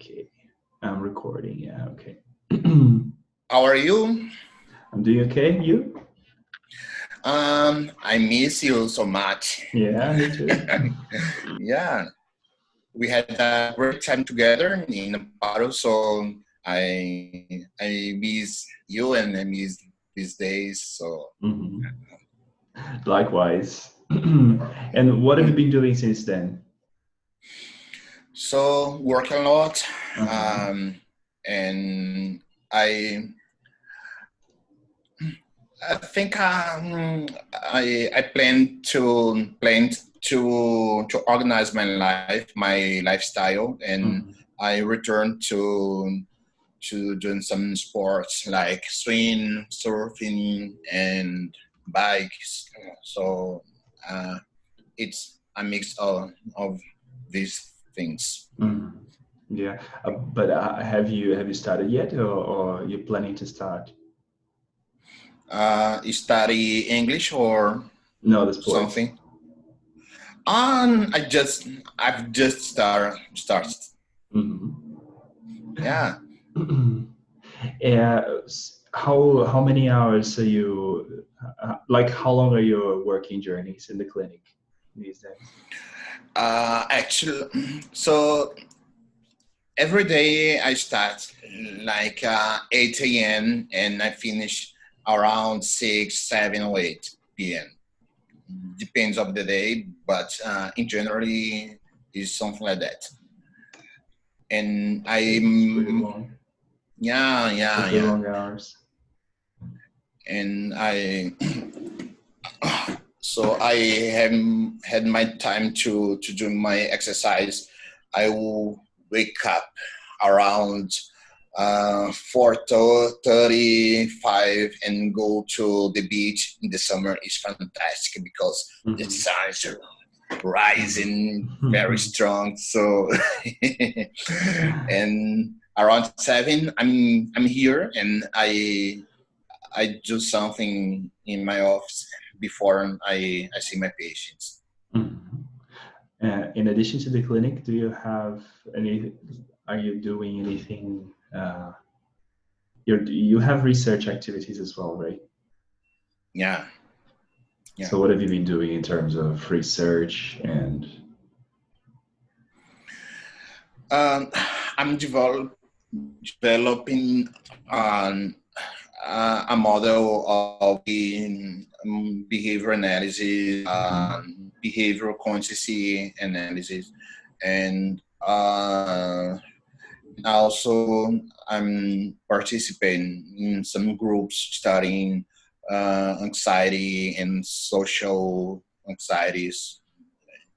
Okay, I'm recording. Yeah, okay. How are you? I'm doing okay. You? I miss you so much. Yeah, me too. Yeah, we had a great time together in Amparo, so I miss you and I miss these days. So Mhm. Likewise. And what have you been doing since then? working a lot, Uh-huh. and I I think I plan to organize my life, my lifestyle, and Mhm. I return to doing some sports like swim, surfing, and bikes. So uh, it's a mix of these things. Mhm. Yeah, but have you started yet, or you're planning to start? You study English or No, the sports. something? I've just started. Yeah. Yeah. How many hours are you like? How long are your working journeys in the clinic these days? Actually, so every day I start like 8 a.m. and I finish around 6, 7, or 8 p.m. Depends of the day, but in generally is something like that. And It's pretty long. yeah, yeah, Pretty yeah. long hours. And I have had my time to do my exercise. I will wake up around 4:35 and go to the beach in the summer is fantastic because the Mhm. sun is rising very Mhm. strong. So and around 7, I'm here and I do something in my office before I see my patients. Mhm. In addition to the clinic, do you have any? Are you doing anything? You have research activities as well, right? Yeah, yeah. So what have you been doing in terms of research and? Um, I'm developing um, a model of behavior analysis, Mhm. behavioral consciousness analysis, and also I'm participating in some groups studying anxiety and social anxieties.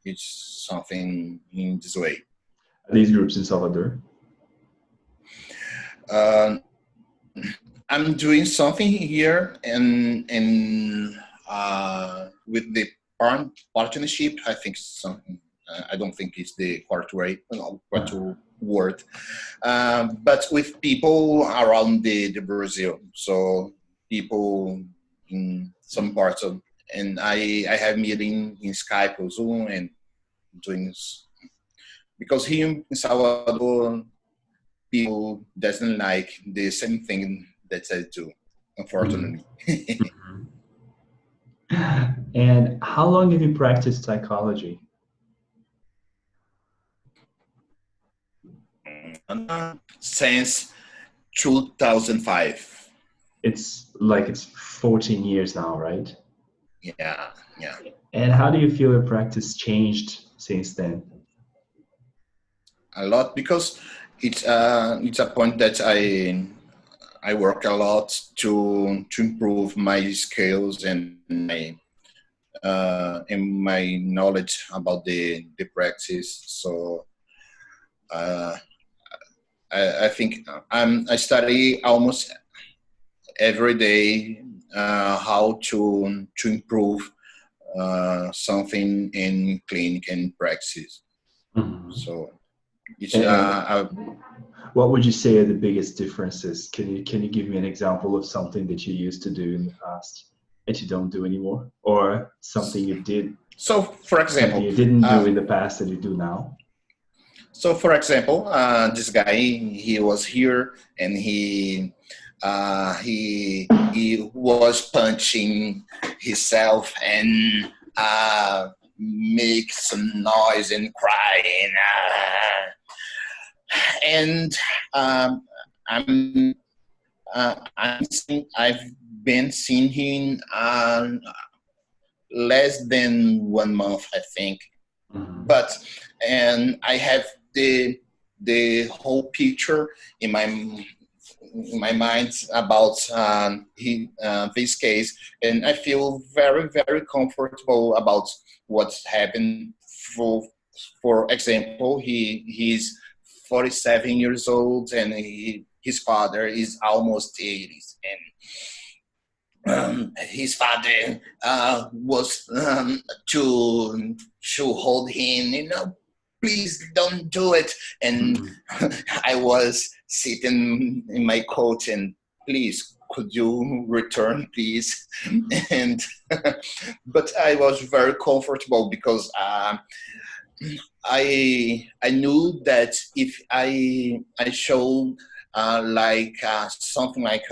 It's something in this way. Are these groups in Salvador? Uh, I'm doing something here with the partnership. I think something. I don't think it's the correct way, no, correct Uh, word. But with people around the Brazil, so people in some parts of, and I have meeting in Skype or Zoom and doing because here in Salvador people doesn't like the same thing that I do, mhm. unfortunately. And how long have you practiced psychology? Since 2005. It's 14 years now, right? Yeah, yeah. And how do you feel your practice changed since then? A lot because it's a point that I work a lot to improve my skills and my knowledge about the practice. So uh, I think I study almost every day how to improve something in clinic and practice. Mhm. So it's And what would you say are the biggest differences? Can you give me an example of something that you used to do in the past that you don't do anymore, or for something you example, didn't do in the past that you do now? So, for example, this guy, he was here and he was punching himself and make some noise and crying. And I'm I've been seeing him less than 1 month, I think. Mhm. But and I have the whole picture in my mind about this case, and I feel very very comfortable about what's happened. For for example, he's 47 years old, and his father is almost 80, and his father was to hold him, please don't do it. And Mhm. I was sitting in my coat and, please, could you return, please? And but I was very comfortable because I knew that if I showed something like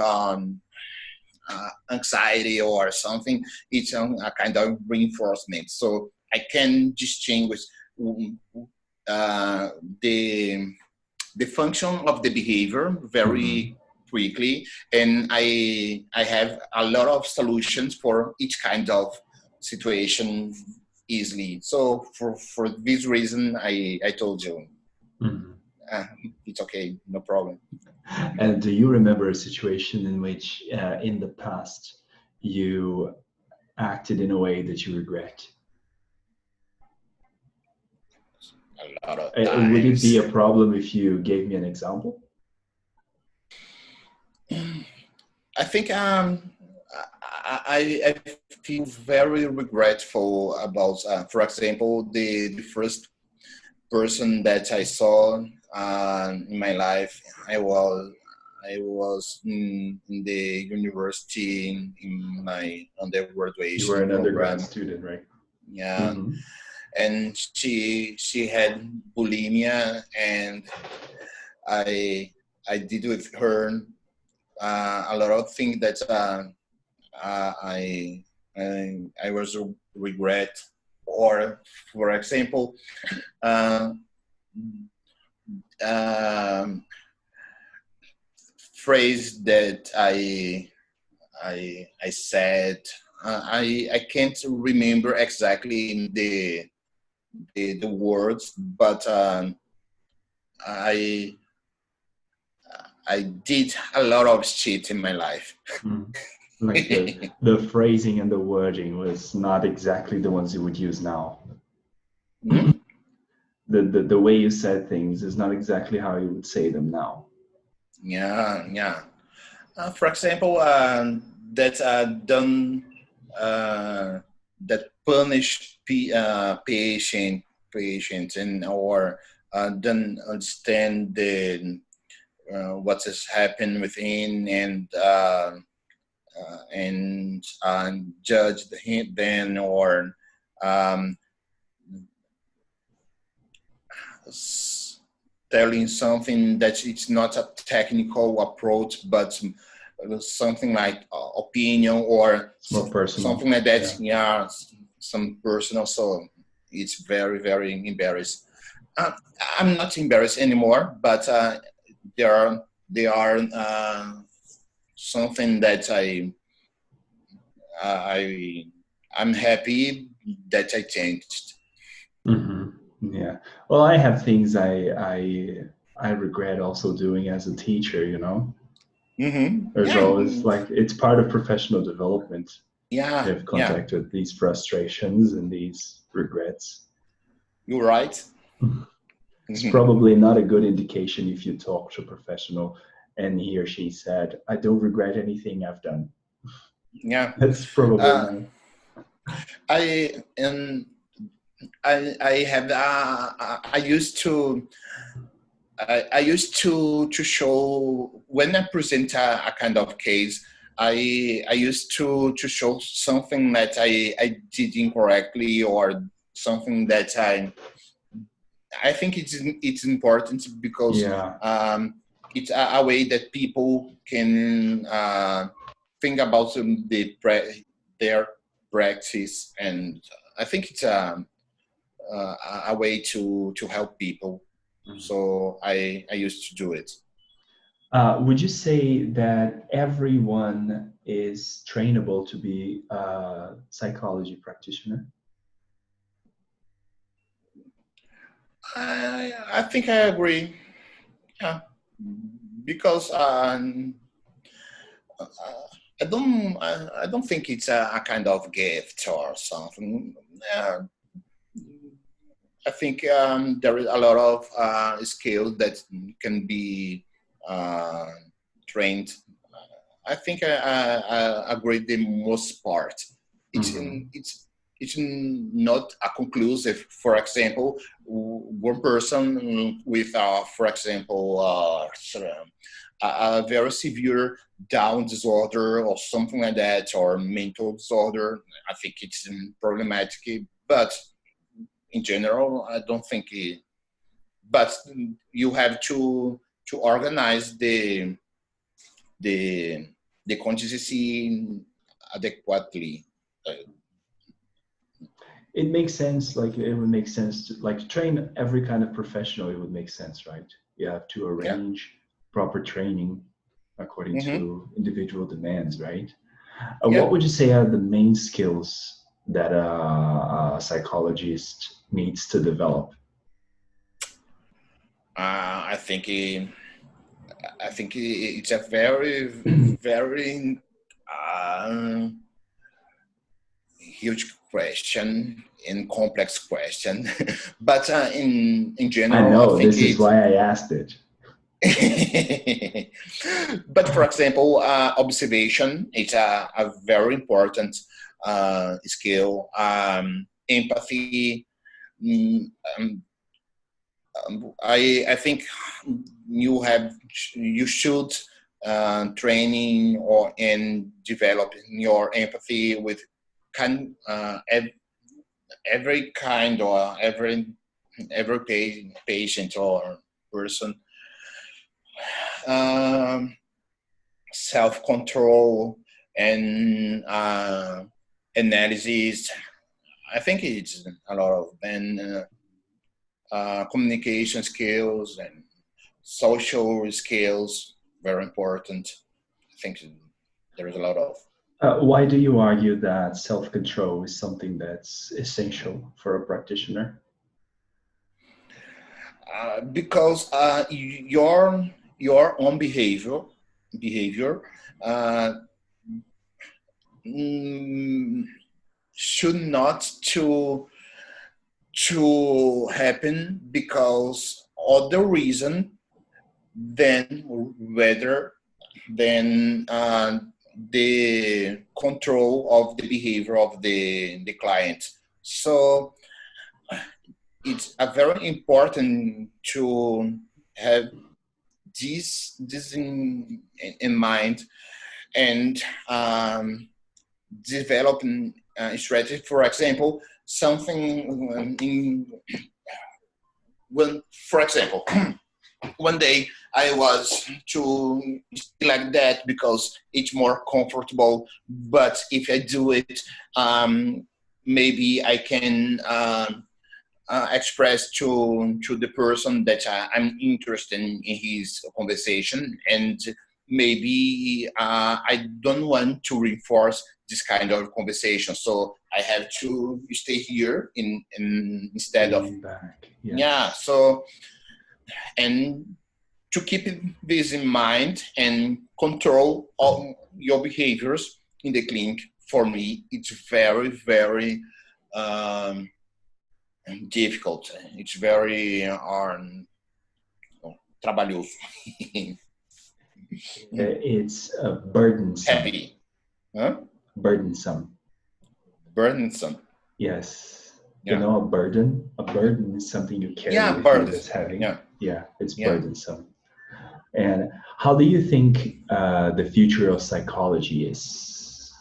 anxiety or something, it's a kind of reinforcement. So I can distinguish um, uh, the the function of the behavior Mhm. very quickly, and I have a lot of solutions for each kind of situation easily. So for this reason, I told you Mhm. uh, it's okay, no problem. And do you remember a situation in which, in the past, you acted in a way that you regret? A lot of Would it be times. a problem if you gave me an example? I think I feel very regretful about, for example, the first person that I saw in my life. I was in the university in my You were undergraduation an undergrad program. student, right? Yeah, Mm-hmm. and she had bulimia, and I I did with her a lot of things that uh, I, I was regret. Or, for example, uh, um, phrase that I said. I can't remember exactly the words, but I I did a lot of shit in my life. Mm. Like the phrasing and the wording was not exactly the ones you would use now. Hmm? The way you said things is not exactly how you would say them now. Yeah, yeah. For example, that done that punish patient and or don't understand the what has happened within, and judge then, or um, telling something that it's not a technical approach, but something like opinion or It's more personal. something like that. Yeah. Yeah, some personal. So it's very, very embarrassed. Uh, I'm not embarrassed anymore, but they are something that I I'm happy that I changed. Hmm. Yeah. Well, I have things I regret also doing as a teacher, you know. There's Yeah, always like it's part of professional development to yeah, have yeah. contact with these frustrations and these regrets. You're right. It's probably not a good indication if you talk to a professional and he or she said, I don't regret anything I've done. Yeah. That's probably Uh, not. I and I have I used to show when I present a kind of case. I used to show something that I did incorrectly, or something that I think it's important because Yeah. it's a way that people can think about their practice, and I think it's a way to help people. So I used to do it. Would you say that everyone is trainable to be a psychology practitioner? I think I agree. Yeah, because I don't think it's a kind of gift or something. Uh, I think there is a lot of skills that can be uh, trained. I think I agree the most part. It's Mm-hmm. in, it's not a conclusive. For example, one person with, for example, a very severe Down disorder or something like that, or mental disorder. I think it's problematic, but in general, I don't think it. But you have to organize the the contingency adequately. Uh, It makes sense. Like it would make sense to like train every kind of professional. It would make sense, right? You have to yeah. arrange proper training according Hmm. to individual demands, right? What Yeah. would you say are the main skills that a psychologist needs to develop? I think I think it's a very very uh, huge question and complex question, but in I general, I know think this is it. why I asked it. But for example, observation is a very important skill. Empathy. mm, um, I think you should training or in developing your empathy with kind every kind or every patient or person. Um, Self-control and analysis. I think it's a lot of and communication skills and social skills very important. I think there is a lot of Why do you argue that self-control is something that's essential for a practitioner? because your own behavior uh, mm, should not to happen because other reason than whether than the control of the behavior of the client. So it's a very important to have this in mind and develop a strategy. For example, something in when, for example, one day I was to like that because it's more comfortable. But if I do it, um, maybe I can express to the person that I'm interested in his conversation, and maybe I don't want to reinforce this kind of conversation, so I have to stay here in instead of Lean back, yeah. yes. So and to keep this in mind and control all your behaviors in the clinic, for me it's very very um, difficult. It's very trabalhoso. It's burdensome. Heavy, huh? Burdensome. Burdensome. Yes. You Yeah, know, a burden? A burden is something you carry yeah, with you that's burdens. heavy. Yeah, Yeah, it's yeah. burdensome. And how do you think the future of psychology is?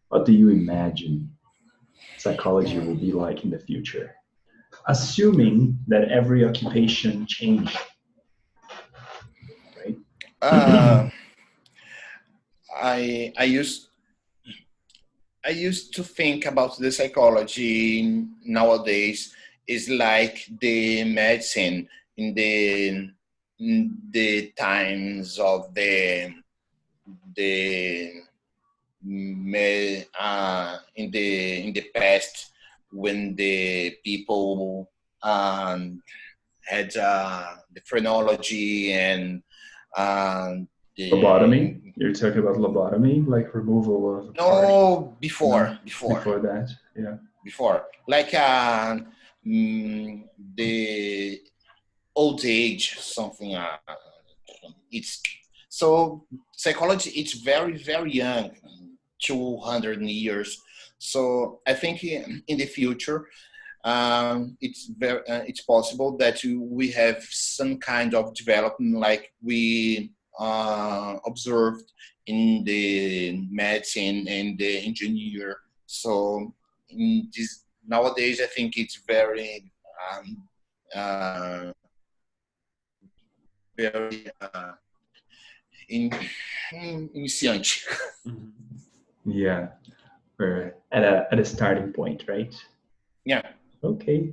What do you imagine psychology will be like in the future? assuming that every occupation changed, right? Uh, I used to think about the psychology nowadays is like the medicine in the times of the in the past, when the people had the phrenology and the Lobotomy? You're talking about lobotomy, like removal of a part? no, No, before before that, yeah. before like the old age something. It's so psychology. It's very very young, 200 years. So I think in the future, it's possible that we have some kind of development like we observed in the medicine and the engineer. So in this nowadays, I think it's very uh, very in, iniciante. Mhm. Yeah, we're at a starting point, right? Yeah. Okay.